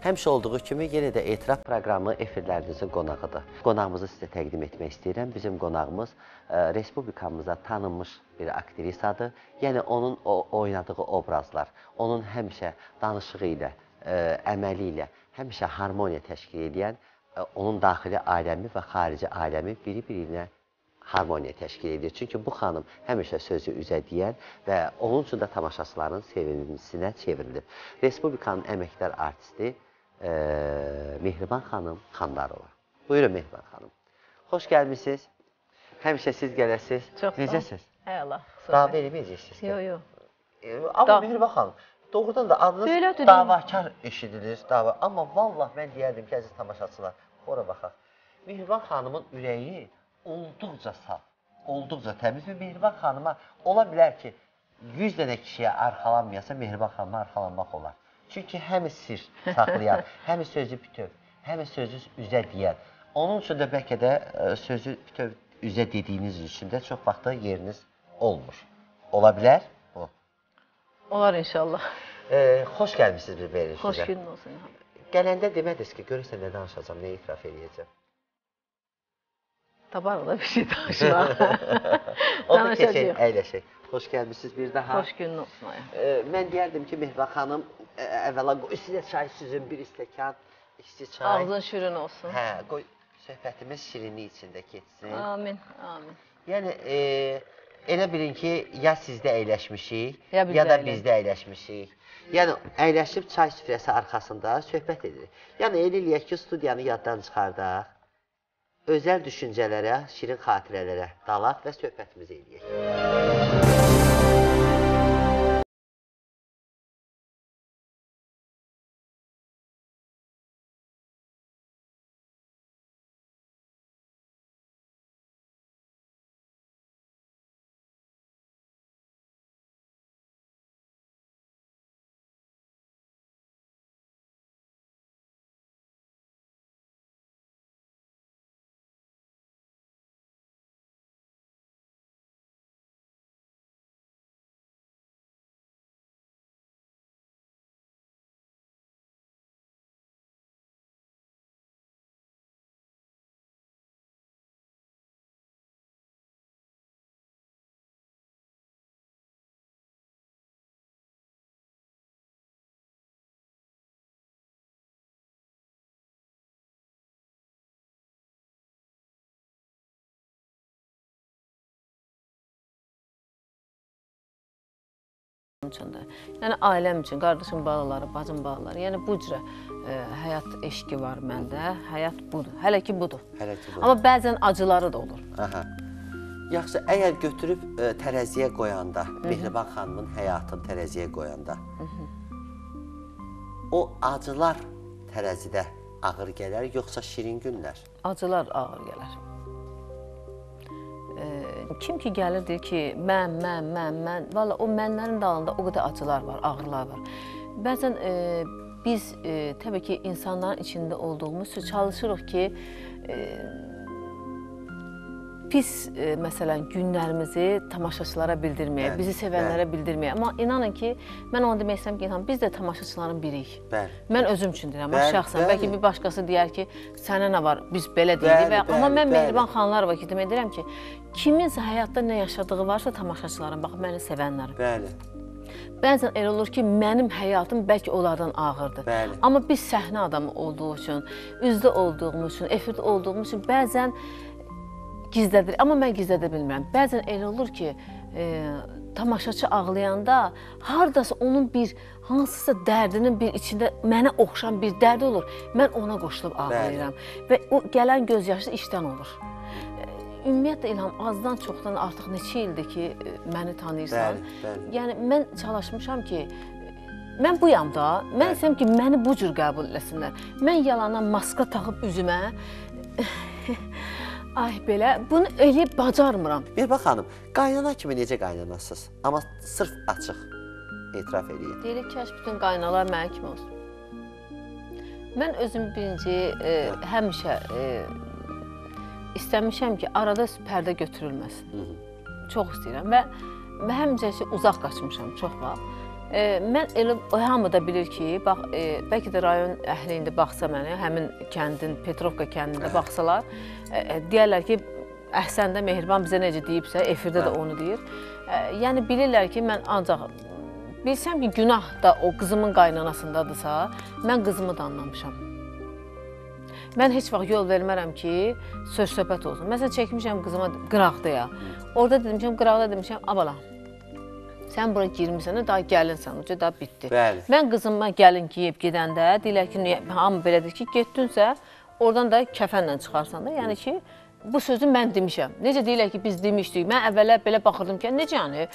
Həmişə olduğu kimi yenə də Etiraf proqramı efirlərinizin qonağıdır. Qonağımızı sizə təqdim etmək istəyirəm. Bizim qonağımız Respublikamıza tanınmış bir aktrisadır. Yəni onun oynadığı obrazlar, onun həmişə danışığı ilə, əməli ilə həmişə harmoniya təşkil edən, onun daxili aləmi və xarici aləmi biri-birinə harmoniya təşkil edir. Çünki bu xanım həmişə sözü üzə deyən və onun üçün də tamaşaçıların sevimlisinə çevrilir. Respublikanın əməkdar artisti Mehriban xanım Xandarova. Buyurun Mehriban xanım. Xoş gəlmişsiniz. Həmişə siz gələsiniz. Necəsiniz? Əla. Daha verməyəcəksiniz. Yox, yox. Amma Mehriban xanım, doğrudan da adınız davakar eşidilir. Amma vallah mən deyərdim ki, əziz tamaşaçılar, ora baxaq. Mehriban xanımın ürəyi olduqca saf, olduqca təmiz və Mehriban xanıma ola bilər ki, 100 dənə kişiyə arxalanmayasa, Mehriban xanıma arxalanmaq olar. Çünki həmi sir saxlayan, həmi sözü bütöv, həmi sözü üzə deyən. Onun üçün də bəlkə də sözü bütöv üzə dediyiniz üçün də çox vaxtda yeriniz olmur. Ola bilər bu? Olar inşallah. Xoş gəlmişsiniz bir verin sizə. Xoş günün olsun. Gələndə demədiniz ki, görürsən nə danışacağım, nə itiraf edəcəm. Tabar ola bir şey danışmaq. O da keçək, əyləşək. Xoş gəlmişsiniz bir daha. Xoş günün olsun. Mən deyərdim ki, Mehriban xanım, əvvəla qoy sizə çay süzün, bir stəkan, içi çay. Ağzın şirin olsun. Hə, qoy söhbətimiz şirinlik içində keçsin. Amin, amin. Yəni, elə bilin ki, ya sizdə əyləşmişik, ya da bizdə əyləşmişik. Yəni, əyləşib çay süfrəsi arxasında söhbət edirik. Yəni, elə eləyək ki, studiyanı yaddan çıxardaq, özəl düşüncələrə, şirin xatirələrə dalaq və söhbətimizi eləyək. Yəni ailəm üçün, qardaşım balaları, bacım balaları, yəni bu cürə həyat eşqi var məndə, həyat budur, hələ ki budur. Amma bəzən acıları da olur. Yaxşı, əgər götürüb tərəziyə qoyanda, Mehriban xanımın həyatını tərəziyə qoyanda, o acılar tərəzidə ağır gələr, yoxsa şirin günlər? Acılar ağır gələr. Kim ki gəlir deyir ki, mən, valla o mənlərin dalında o qədər acılar var, ağrılar var. Bəzən biz təbii ki, insanların içində olduğumuz üçün çalışırıq ki, pis, məsələn, günlərimizi tamaşaçılara bildirməyə, bizi sevənlərə bildirməyə. Amma inanın ki, mən onu demək istəyirəm ki, biz də tamaşaçıların biriyik. Mən özüm üçün deyirəm, şəxsən. Bəlkə bir başqası deyər ki, sənə nə var, biz belə deyirik. Amma mən Mehriban xanımlar var ki, demək edirəm ki, kiminsə həyatda nə yaşadığı varsa tamaşaçıların, bax, məni sevənlərin. Bəzən elə olur ki, mənim həyatım bəlkə onlardan ağırdır. Amma biz səhnə adamı olduğu üçün, üzdə olduğumuz üçün, efirdə olduğumuz üçün bəzən gizlədir. Amma mən gizlədə bilmirəm. Bəzən elə olur ki, tamaşaçı ağlayanda haradasa onun bir hansısa dərdinin bir içində mənə oxşan bir dərd olur. Mən ona qoşulub ağlayıram. Və o gələn göz yaşı işdən olur. Ümumiyyətlə İlham, azdan çoxdan artıq neçə ildir ki, məni tanıyırsan. Yəni, mən çalışmışam ki, mən buyam da, mən istəyirəm ki, məni bu cür qəbul eləsinlər. Mən yalana maska taxıb üzümə, ay belə, bunu eləyib bacarmıram. Mehriban xanım, qaynana kimi necə qaynanasınız? Amma sırf açıq etiraf edeyim. Deyilik ki, bütün qaynalar mənə kimi olsun. Mən özüm birinci həmişə istəmişəm ki, arada pərdə götürülməsin. Çox istəyirəm və həmişə uzaq qaçmışam, çox vaxt. Mən elə hamı da bilir ki, bax, bəlkə də rayon əhli indi baxsa mənə, həmin kəndin, Petrovka kəndində baxsalar, deyərlər ki, Əhsən də Mehriban bizə necə deyibsə, efirdə də onu deyir. Yəni bilirlər ki, mən ancaq bilsəm ki, günah da o qızımın qaynanasındadırsa, mən qızımı da anlamışam. Mən heç vaxt yol vermərəm ki, söz-söhbət olsun. Məsələn, çəkmişəm qızıma qıraqdaya. Orada demişəm, qıraqda demişəm, abala, sən bura girmirsən, daha gəlinsən, uca daha bitdi. Mən qızıma gəlin giyib gedəndə, deyilər ki, hamı belədir ki, getdinsə, oradan da kəfənlə çıxarsan da. Yəni ki, bu sözü mən demişəm. Necə deyirlər ki, biz demişdik. Mən əvvəllər belə baxırdım ki, necə yəni?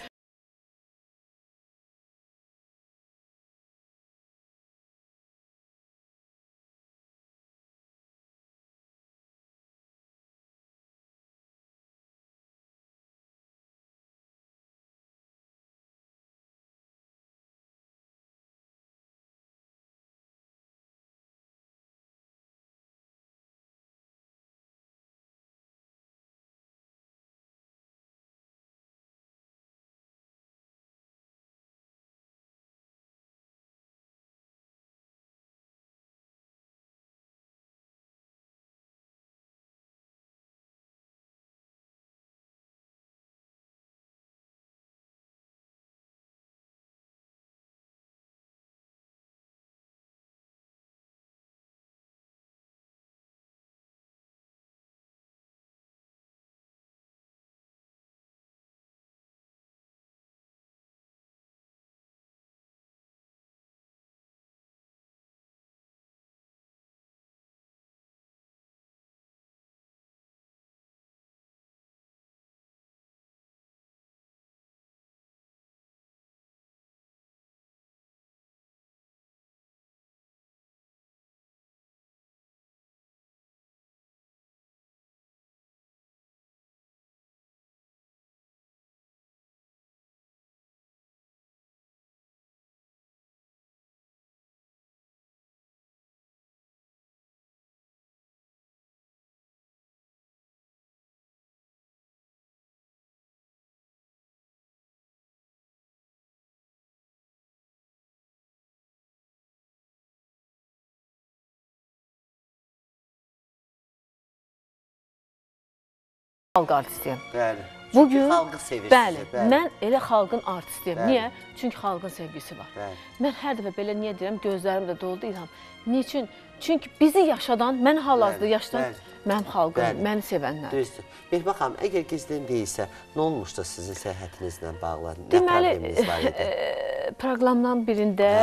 Xalq artistiyəm. Bəli. Bugün, xalqı sevirsiniz. Bəli, mən elə xalqın artistiyəm. Niyə? Çünki xalqın sevgisi var. Mən hər dəfə belə niyə deyirəm, gözlərim də doludur İlham. Niçin? Çünki bizi yaşadan, mən hal-hazırda yaşadan mənim xalqım, məni sevənlər. Düzdür. Mehriban xanım, əgər gizlin deyilsə, nə olmuşdu sizin səyahətinizlə bağlı? Nə probleminiz var idi? Deməli, proqramdan birində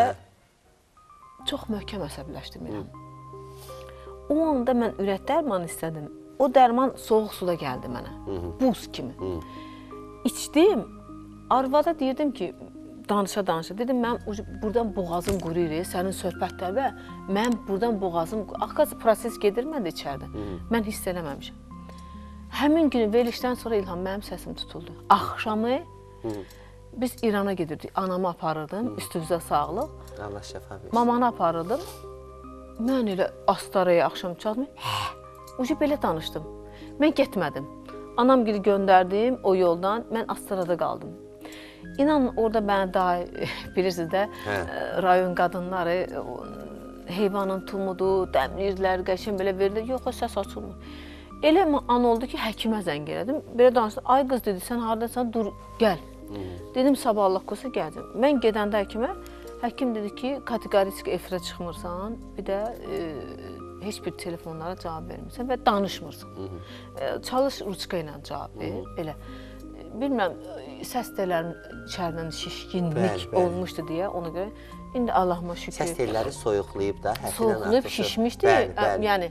çox möhkəm əsəbləşdim İlham. O anda mən ürək dərmanı istədim. O dərman soğuk suda gəldi mənə, buz kimi. İçdim, arvada deyirdim ki, danışa-danışa, dedim, mən buradan boğazım quruyur, sənin söhbətlərdə, mən buradan boğazım, axı proses gedirmədi içərdə, mən hiss eləməmişəm. Həmin günü verilişdən sonra İlham, mənim səsim tutuldu. Axşamı biz İrana gedirdik, anamı aparırdım, üstümüzə sağlıq. Allah şəfa versin. Mamanı aparırdım, mən elə Astaraya axşam çaldım, ucu belə danışdım. Mən getmədim. Anam gili göndərdim o yoldan, mən Astarada qaldım. İnanın, orada mənə daha, bilirsiniz də, rayon qadınları heyvanın tumudur, dəmlirdilər, qəşən belə verilir. Yox, o səs açılmır. Elə an oldu ki, həkimə zəng elədim. Belə danışdım. Ay qız dedi, sən haradasan, dur, gəl. Dedim, sabah Allah qoysa gələcəm. Mən gedəndə həkimə, həkim dedi ki, kateqorik efirə çıxmırsan, bir də heç bir telefonlara cavab vermirsən və danışmırsan. Çalış ruçka ilə cavab ver, belə. Bilmirəm, səs tellərin içəridən şişkinlik olmuşdu deyə, ona görə. İndi Allahıma şükür. Səs telləri soyuqlayıb da, həfindən soyuqlayıb, şişmişdi. Yəni,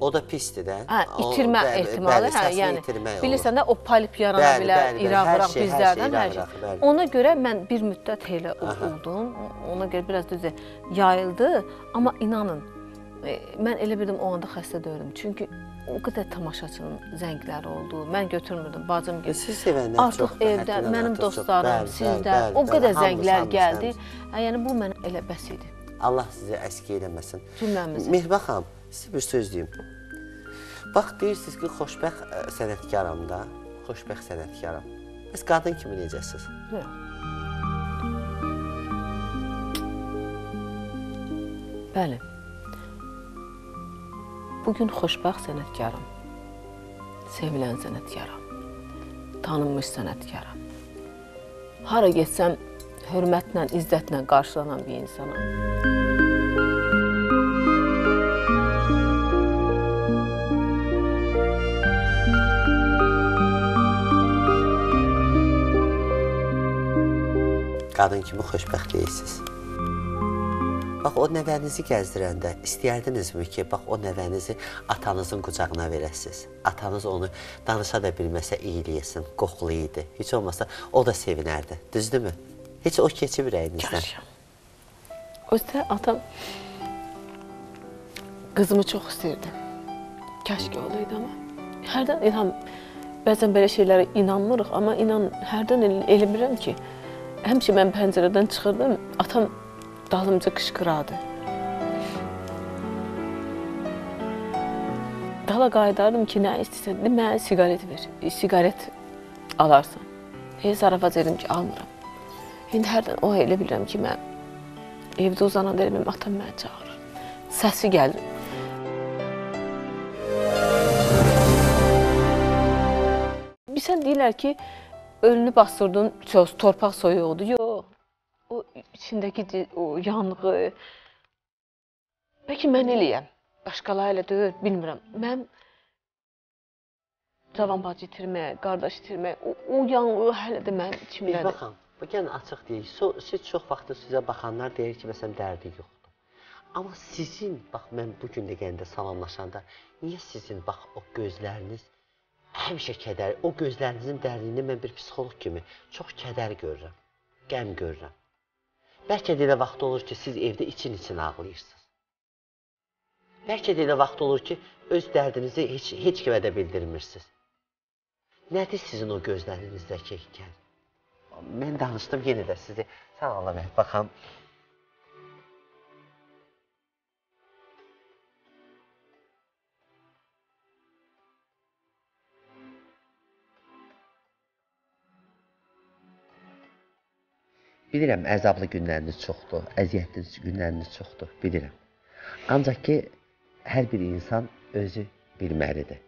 o da pisdir də. İtirmə ehtimalı. Yəni, bilirsən də, o polip yarana bilər, İraq bizlərdən, hər şey. Ona görə mən bir müddət elə oldum. Ona görə biraz düzə yayıldı. Amma inanın, mən elə bildim, o anda xəstə deyildim. Çünki o qədər tamaşaçının zəngləri oldu. Mən götürmürdüm, bacım gibi. Siz sevənlər çox. Artıq evdə, mənim dostlarım, sizlər, o qədər zənglər gəldi. Yəni, bu mənə elə bəs idi. Allah sizi əski eləməsin. Cümləmizi. Mehriban xanım, sizə bir söz deyim. Bax, deyirsiniz ki, xoşbəxt sənətkaram da, xoşbəxt sənətkaram. Bəs qadın kimi necəsiniz? Bəli. Bugün xoşbəxt sənətkaram, sevilən sənətkaram, tanınmış sənətkaram. Hara getsəm, hörmətlə, izzətlə qarşılanan bir insanam. Qadın kimi xoşbəxt deyirsiniz. Bax, o nəvənizi gəzdirəndə istəyərdinizmi ki, bax, o nəvənizi atanızın qucağına verəsiniz. Atanız onu danışa da bilməsə iyiləyəsin, qoxuluydu. Heç olmasa o da sevinərdi, düzdürmü? Heç o keçib ürəyinizdən. Yaşayam. Özdə atam qızımı çox istəyirdi. Kəşke olaydı ama. Hərdən İlham, bəzən belə şeylərə inanmırıq, amma hərdən elə bilirəm ki, həmişə mən pəncərədən çıxırdım, atam dalımca qışqıradı. Dala qayıdardım ki, nə istəyirsən, mənə siqaret ver, siqaret alarsan. Zarafat edim ki, almıram. İndi hərdən o elə bilirəm ki, mən evdə uzananda elə bilirəm, atam mənə çağırır. Səsi gəlir. Sən deyirlər ki, ölünü bastırdın, torpaq soyuqdur. Yox, o içindəki o yanğı. Bəlkə mən eləyəm, başqaları elə deyil, bilmirəm. Mən cavan bacı itirmək, qardaş itirmək, o yanğı hələ də mənim içimdədir. Baxın, bu gəlin açıq deyil. Siz çox vaxtı sizə baxanlar deyir ki, məsələn, dərdi yoxdur. Amma sizin, bax, mən bugün də gəndə salamlaşanda, niyə sizin, bax, o gözləriniz həmişə kədər, o gözlərinizin dərinliyində mən bir psixoloq kimi çox kədər görürəm, qəm görürəm. Bəlkə də elə vaxt olur ki, siz evdə için-için ağlayırsınız. Bəlkə də elə vaxt olur ki, öz dərdinizi heç kimə də bildirmirsiniz. Nədir sizin o gözlərinizdəki hikən? Mən danışdım, yenə də sizi sağlamaya baxam. Bilirəm, əzablı günləriniz çoxdur, əziyyətli günləriniz çoxdur, bilirəm. Ancaq ki, hər bir insan özü bilməlidir.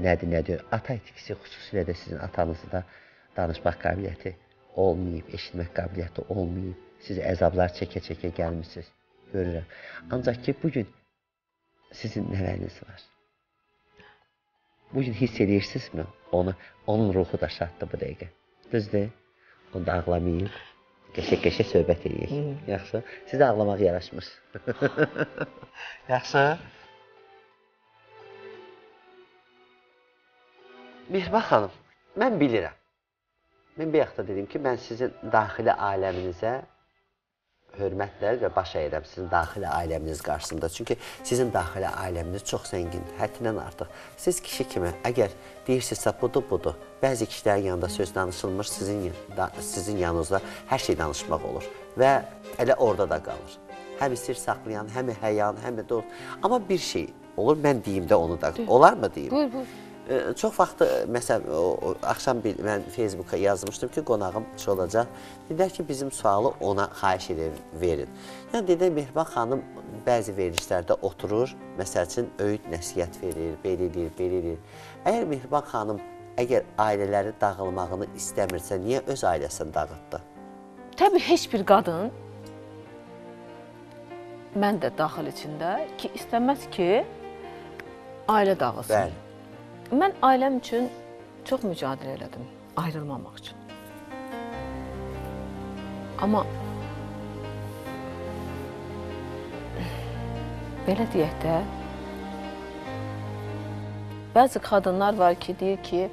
Nədir, nə deyir? Ata etkisi, xüsusilə də sizin atanızı da danışmaq qabiliyyəti olmayıb, eşitmək qabiliyyəti olmayıb. Siz əzablar çəkə-çəkə gəlmişsiniz, görürəm. Ancaq ki, bugün sizin nəvəniz var. Bugün hiss edirsinizmi? Onun ruhu da şaddır bu dəqiqə. Düzdür? Onu da ağlamayıb. Qəşək-qəşək söhbət edək. Yaxşı. Sizə ağlamaq yaraşmır. Yaxşı. Mehriban xanım, mən bilirəm. Mən bir yaxda dedim ki, mən sizin daxili aləminizə hörmətlə və baş əyirəm sizin daxili aləminiz qarşısında. Çünki sizin daxili aləminiz çox zəngin, həddindən artıq. Siz kişi kimi, əgər deyirsinizsə budur. Bəzi kişilərin yanında söz danışılmır, sizin yanınızda hər şey danışmaq olur. Və elə orada da qalır. Həm sir saxlayan, həm həyan, həm də... Amma bir şey olur, mən deyim də onu da. Olar mı deyim? Buyur. Çox vaxt, məsələn, axşam mən Facebooka yazmışdım ki, qonağım olacaq. Dedilər ki, bizim sualı ona xahiş edir, verin. Yəni, dedilər, Mehriban xanım bəzi verilişlərdə oturur, məsəl üçün, öyüd nəsiyyət verir, belə edir. Əgər Mehriban xanım, əgər ailələri dağılmağını istəmirsə, niyə öz ailəsini dağıtdı? Təbii, heç bir qadın, mən də daxil içində ki, istəməz ki, ailə dağılsın. Bəli. Mən ailəm üçün çox mücadilə elədim, ayrılmamaq üçün. Amma belə deyək də, bəzi qadınlar var ki, deyir ki,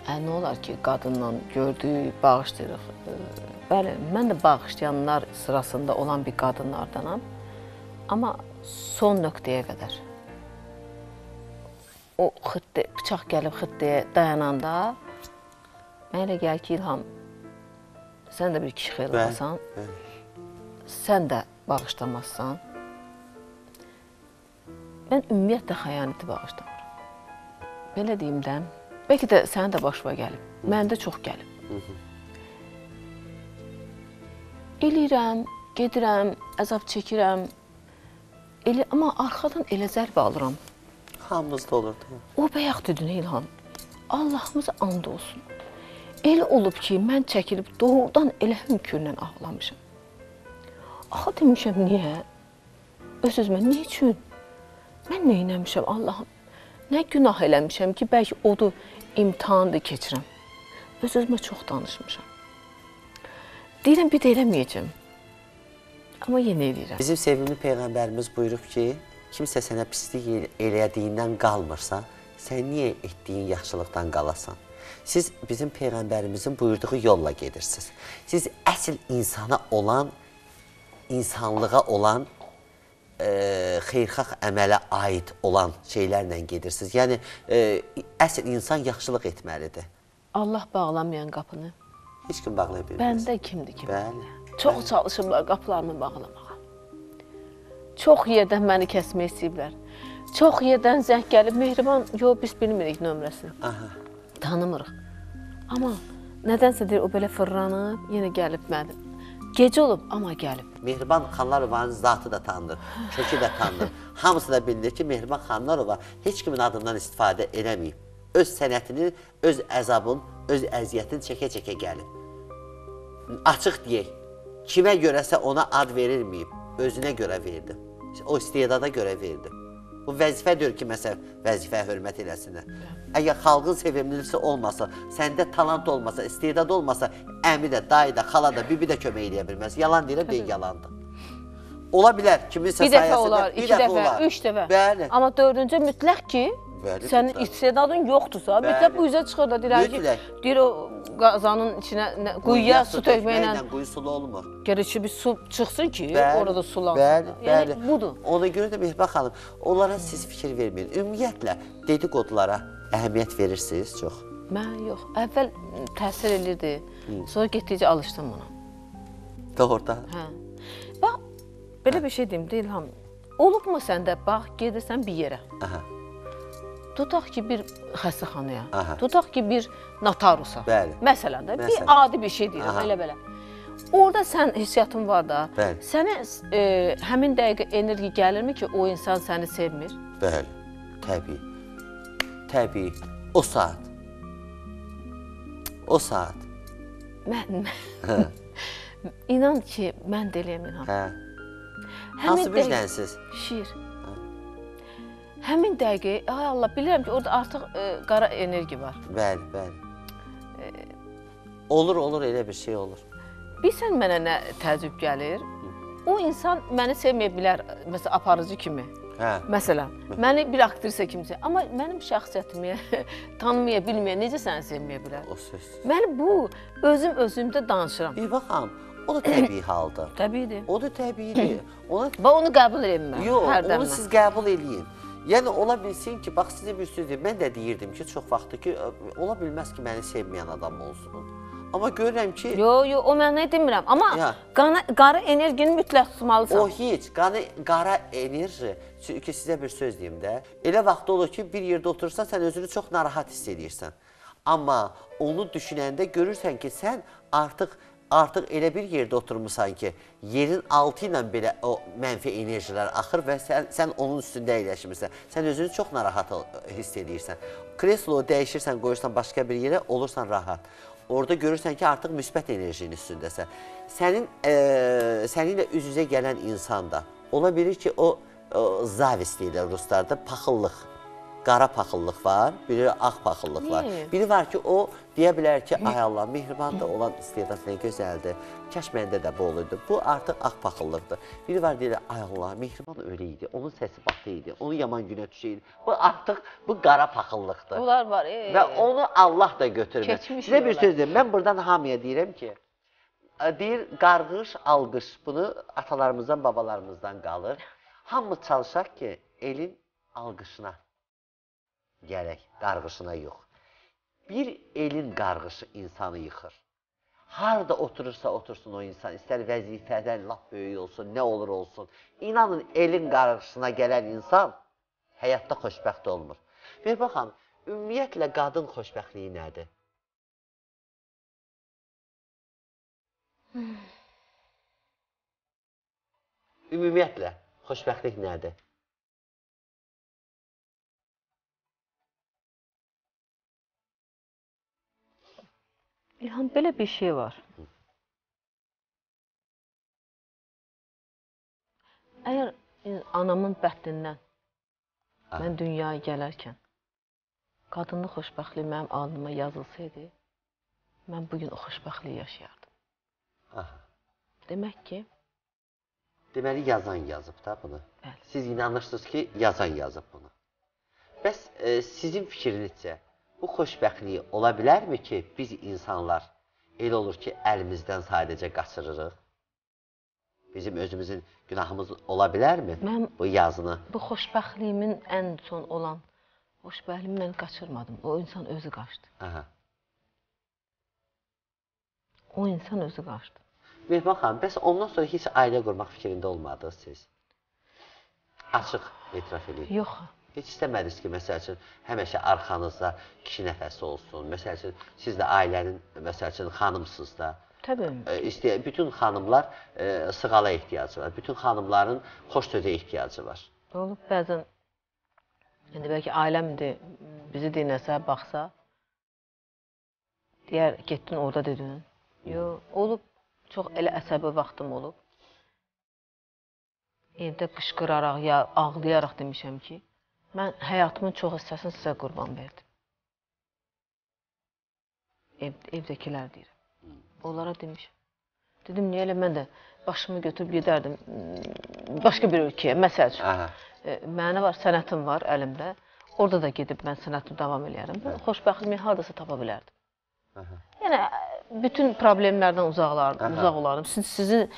nə olar ki, qadınla gördük, bağışlayırıq. Bəli, mən də bağışlayanlar sırasında olan bir qadınlardanam, amma son nöqtəyə qədər. O bıçaq gəlib xıttəyə dayananda, mən elə gəl ki, İlham, sən də bir kişi xeyirləsən, sən də bağışlamazsan. Mən ümumiyyətlə xəyanəti bağışlamıram. Belə deyim də, bəlkə də sənin də başına gəlib, məndə çox gəlib. Eləyirəm, gedirəm, əzab çəkirəm, Amma arxadan elə zərbə alıram. Hamımızda olurdu. O bayaq dedin İlham, Allahımıza and olsun. Elə olub ki, mən çəkilib doğrudan elə hönkürlə ağlamışam. Axı demişəm, niyə? Öz-özümə, nə üçün? Mən nə eləmişəm Allahım? Nə günah eləmişəm ki, bəlkə odu imtihandır keçirəm. Öz-özümə çox danışmışam. Deyirəm, bir də eləməyəcəm. Amma yenə eləyirəm. Bizim sevimli Peyğəmbərimiz buyurub ki, kimsə sənə pislik elədiyindən qalmırsa, sən niyə etdiyin yaxşılıqdan qalasan? Siz bizim Peyğəmbərimizin buyurduğu yolla gedirsiniz. Siz əsl insana olan, insanlığa olan, xeyrxalq əmələ aid olan şeylərlə gedirsiniz. Yəni, əsl insan yaxşılıq etməlidir. Allah bağlamayan qapını heç kim bağlaya bilməz. Bəndə kimdir ki? Bəli. Çox çalışıblar qapılarını bağlamağa. Çox yerdən məni kəsmək istəyiblər. Çox yerdən zəng gəlib, Mehriban, yox, biz bilmirik nömrəsini. Tanımırıq. Amma nədənsə deyir, o belə fırlanıb, yenə gəlib mənim. Gecə olub, amma gəlib. Mehriban Xanlarovanın zatı da tanınır, kökü də tanınır. Hamısı da bilir ki, Mehriban Xanlarova heç kimin adından istifadə eləməyib. Öz sənətini, öz əzabın, öz əziyyətini çəkə-çəkə gəlib. Açıq deyək, kimə görəsə ona ad verilməyib, özünə görə verdim. O istedada görə verdim. Bu vəzifə deyir ki, məsələn, vəzifəyə hörmət eləsinlər. Əgər xalqın sevimlisi olmasa, səndə talant olmasa, istedad olmasa, əmi də, dayı da, xala da, bibi də kömək eləyə bilməz. Yalan deyirəm, deyil, yalandır. Ola bilər, kiminsə sayəsində, bir dəfə olar, iki dəfə, üç dəfə. Bəli. Amma dördüncü mütləq ki, sənin istedadın yoxdursa, mütləq bu üzə çıxır da, deyir o qazanın içinə, quyuya su tökməklə. Quyu sulu olmur. Gərək ki, bir su çıxsın ki, orada sulansın. Bəli, bəli. Yəni, budur. Ona görə də Mehriban xanım, onlara siz fikir verməyin. Ümumiyyətlə, dedikodulara əhəmiyyət verirsiniz çox. Mən yox. Əvvəl təsir edirdi, sonra getdikcə alışdım buna. Doğrudan. Hə. Bax, belə bir şey deyim, İlham. Olubmu səndə, bax, gedirsən bir yerə. Tutaq ki, bir xəstəxanaya, tutaq ki, bir notarusa. Bəli. Məsələn də, bir adi bir şey deyirəm, elə-belə. Orada sən hissiyatın var da, sənə həmin dəqiqə enerji gəlirmi ki, o insan səni sevmir? Bəli, təbii. Təbii. O saat. O saat. Mən, inan ki, mən də eləyəm, İlham. Hansı birlənsiz? Şiir. Həmin dəqiqə, ay Allah, bilirəm ki, orada artıq qara enerji var. Bəli, bəli. Olur, olur, elə bir şey olur. Bilsən mənə nə təəccüb gəlir? O insan məni sevməyə bilər, məsələn, aparıcı kimi. Məsələn, məni bir aktrisa kimsə, amma mənim şəxsiyyətimi tanımaya, bilməyə, necə səni sevməyə bilər? O söz. Mən bu, özümdə danışıram. Bir baxam, o da təbii haldır. Təbiidir. O da təbiidir. Və onu qəbul edin mən. Yox, onu siz qəbul edin. Yəni, ola bilsin ki, bax, sizə bir söz deyim, mən də deyirdim ki, çox vaxtdır ki, ola bilməz ki, məni sevməyən adam olsun. Amma görürəm ki... Yox, yox, o mən nə demirəm, amma qara enerjini mütləq tutmalısan. O heç, qara enerji, çünki sizə bir söz deyim də, elə vaxt olur ki, bir yerdə oturursan, sən özünü çox narahat hiss edirsən. Amma onu düşünəndə görürsən ki, sən artıq elə bir yerdə oturmuşsan ki, yerin altı ilə belə o mənfi enerjilər axır və sən onun üstündə əyləşmirsən. Sən özünü çox narahat hiss edirsən. Kreslonu dəyişirsən, qoyursan başqa bir yerə, olursan rahat. Orada görürsən ki, artıq müsbət enerjinin üstündəsən. Səninlə üz-üzə gələn insan da ola bilir ki, o zavist deyirlər ruslarda, paxıllıq. Qara paxıllıq var, biri ağ paxıllıq var. Biri var ki, o deyə bilər ki, ay Allah, Mehriban'da olan istedad nə gözəldir, kaş məndə də bu olurdu. Bu artıq ağ paxıllıqdır. Biri var deyirlər, ay Allah, Mehriban öyle idi, onun səsi batı idi, onun yaman günə düşəydi. Bu artıq, bu qara paxıllıqdır. Bunlar var. Və onu Allah da götürmür. Sizə bir söz deyim, mən buradan hamıya deyirəm ki, deyir, qarğış, alqış, bunu atalarımızdan, babalarımızdan qalır. Hamı çalışaq ki, elin alqışına gələk, qarğışına yox. Bir elin qarğışı insanı yıxır. Harada oturursa otursun o insan, istər vəzifədən lap böyük olsun, nə olur olsun. İnanın, elin qarğışına gələn insan həyatda xoşbəxt olmur. Bir baxın, ümumiyyətlə qadın xoşbəxtliyi nədir? Ümumiyyətlə, Xoşbəxtlik nədir? İlham, belə bir şey var. Əgər anamın bətnindən mən dünyaya gələrkən qadınlıq xoşbəxtliyi mənim alnıma yazılsaydı, mən bugün o xoşbəxtliyi yaşayardım. Demək ki... Deməli, yazan yazıb da bunu. Siz inanırsınız ki, yazan yazıb bunu. Bəs sizin fikrinizcə bu xoşbəxtliyi ola bilərmi ki, biz insanlar elə olur ki, əlimizdən sadəcə qaçırırıq? Bizim özümüzün günahımız ola bilərmi bu yazını? Bu xoşbəxtliyimin ən son olan xoşbəxtliyimi mən qaçırmadım. O insan özü qaçdı. O insan özü qaçdı. Mehman xanım, bəs ondan sonra heç ailə qurmaq fikrində olmadınız siz? Açıq etiraf edin. Yox. Heç istəmədiniz ki, məsəl üçün, həmişə arxanızda kişi nəfəsi olsun. Məsəl üçün, siz də ailənin, məsəl üçün, xanımsınız da. Təbii. Bütün xanımlar sığala ehtiyacı var. Bütün xanımların xoş sözə ehtiyacı var. Olub, bəzən, bəlkə ailəmdir, bizi dinləsə, baxsa, deyər, getdin orada dedin. Yox, olub. Çox elə əsəbi vaxtım olub. Evdə qışqıraraq, ya ağlayaraq demişəm ki, mən həyatımın çox hissəsini sizə qurban verdim. Evdəkilər deyirəm. Onlara demişəm. Dedim, niyə elə mən də başımı götürüb gedərdim başqa bir ölkəyə, məsəl üçün. Mənə var, sənətim var əlimdə. Orada da gedib mən sənətimi davam edərəm. Xoşbəxtliyimi haradasa tapa bilərdim. Yəni, bütün problemlərdən uzaq olardım. Sizin...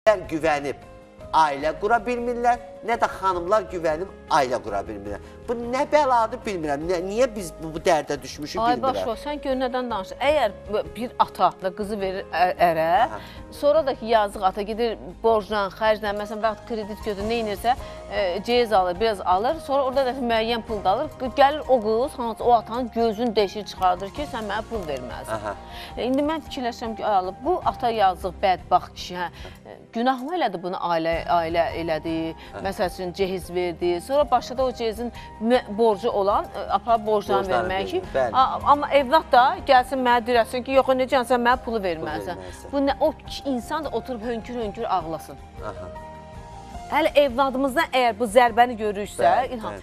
Güvənib ailə qura bilmirlər, nə də xanımlar güvənib ailə qura bilmirlər. Bu nə bəladır bilmirəm, niyə biz bu dərdə düşmüşük bilmirəm. Ay başa, sən gör nədən danışır. Əgər bir ata da qızı verir ərə, sonra da ki yazıq ata gedir borcla, xərclə, məsələn, kredit götürür, nə inirsə, ceyiz alır, biraz alır, sonra orada da müəyyən pul da alır. Gəlir o qız, o atanın gözünü deşir çıxardır ki, sən mənə pul verməlisən. İndi mən fikirləşirəm ki, bu ata yazıq, bədbaxt kişi, günahmı elədi bunu ailə elədi, məsəl üçün cehiz verdi, sonra başladı o cehizin borcu olan, aparıb borclarını vermək ki, amma evlat da gəlsin mənə dirəsin ki, yox, necə sən mənə pulu verməlisən. O insan da oturub hönkür-hönkür ağlasın. Hələ evladımızdan əgər bu zərbəni görürsə, İlham,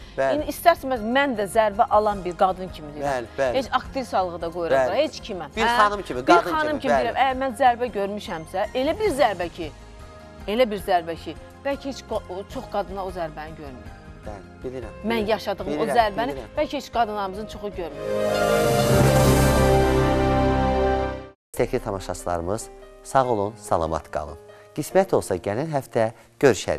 istərsiniz mən də zərbə alan bir qadın kimi deyirəm. Heç aktrisalığı da qoyuram, heç kimə. Bir xanım kimi, qadın kimi. Deyirəm, əgər mən zərbə görmüşəmsə, elə bir zərbə ki, bəlkə heç çox qadınlar o zərbəni görmür. Bilirəm. Mən yaşadığım o zərbəni bəlkə heç qadınlarımızın çoxu görmür. Sevgili tamaşaçılarımız, sağ olun, salamat qalın. Qismət olsa gələn həftə görüşərik.